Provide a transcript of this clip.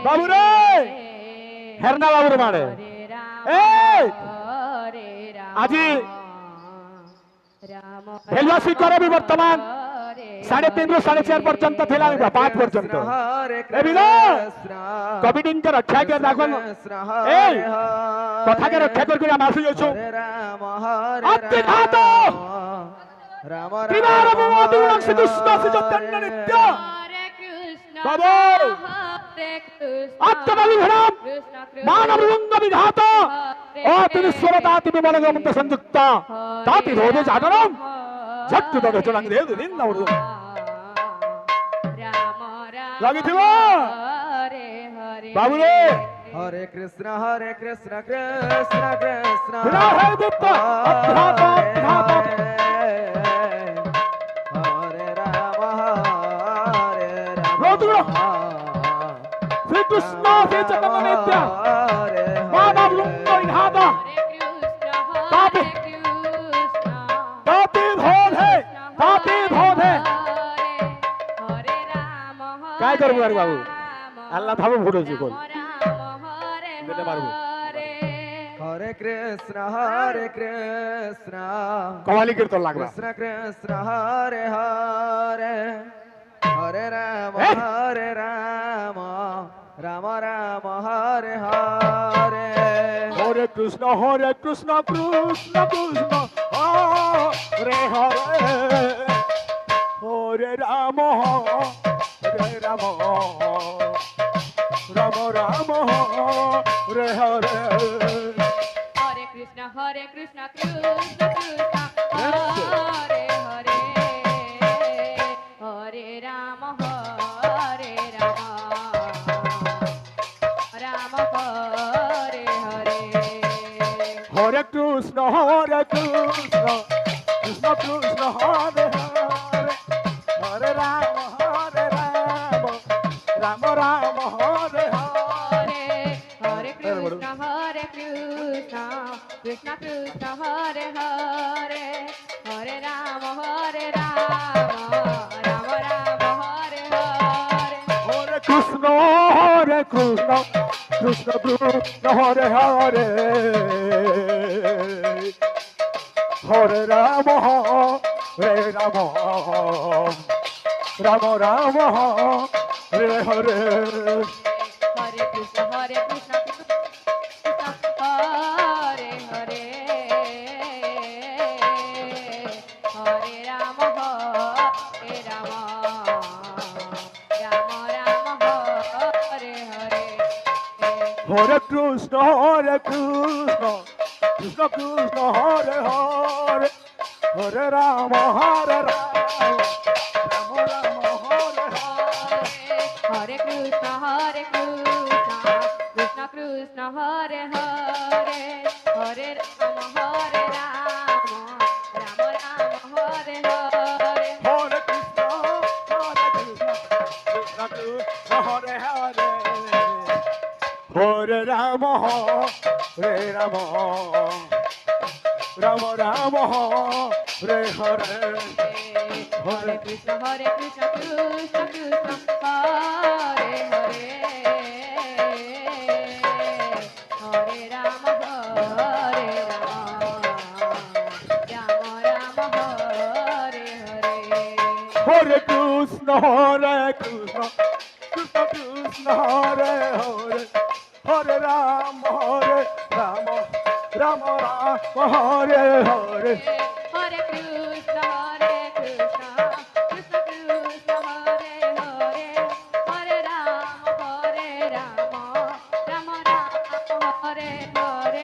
বাবু রে হেরনা বাবুর মারে আজি ভেলবাসী করবি বর্তমান 3:30 ରୁ 4:30 পর্যন্ত ଥିଲା 5 পর্যন্ত কোভিডকে রক্ষা করে রাখুন এই কথাকে রক্ষা করে আমি আসি যাচ্ছু আত্মে ঘাত ত্রিবার মোদি শ্রীকৃষ্ণ শ্রী চৈতন্য নিত্য বাবু আত্মবাবী ভরাম মানব রঙ্গ বিধাত ও তিনি স্বরতা তুমি মনগমন্ত সংযুক্ত তাতি রোধে জাগরম ঝট্টু দরে চলাং দেব দিন না উড়ু লাগিথিব বাবু রে হরে কৃষ্ণ কৃষ্ণ কৃষ্ণ হরে দত্ত অধ্যাত অধ্যাত হরে রাম রোদুর শ্রীকৃষ্ণ শ্রী চৈতন্য নিত্য মানব রঙ্গ বিধাত তাতি काय करू अरे बाबू अल्लाह थांबू फोटोची कोण बेटा मारू हरे कृष्ण कवाली कीर्तन लागला कृष्ण कृष्ण हरे हरे हरे राम राम राम हरे हरे हरे कृष्ण कृष्ण कृष्ण हरे हरे हरे राम राम राम राम हरे हरे हरे कृष्ण कृष्ण कृष्ण हरे हरे हरे राम राम हरे हरे हरे कृष्ण कृष्ण कृष्ण कृष्ण हरे हरे हरे राम राम राम हरे हरे हरे कृष्ण कृष्ण कृष्ण हरे हरे हरे राम राम राम हरे हरे हरे कृष्ण कृष्ण कृष्ण हरे हरे हरे राम राम राम हरे हरे हरे कृष्ण कृष्ण हरे हरे हरे राम राम राम हरे हरे हरे कृष्ण कृष्ण कृष्ण हरे हरे हरे राम राम राम हरे हरे हरे कृष्ण कृष्ण कृष्ण हरे हरे हरे राम राम राम हरे हरे हरे कृष्ण कृष्ण हरे हरे हरे राम राम राम हरे हरे हरे कृष्ण कृष्ण कृष्ण हरे हरे हरे राम राम हरे हरे हरे कृष्ण कृष्ण कृष्ण हरे हरे हरे राम राम राम हरे हरे हरे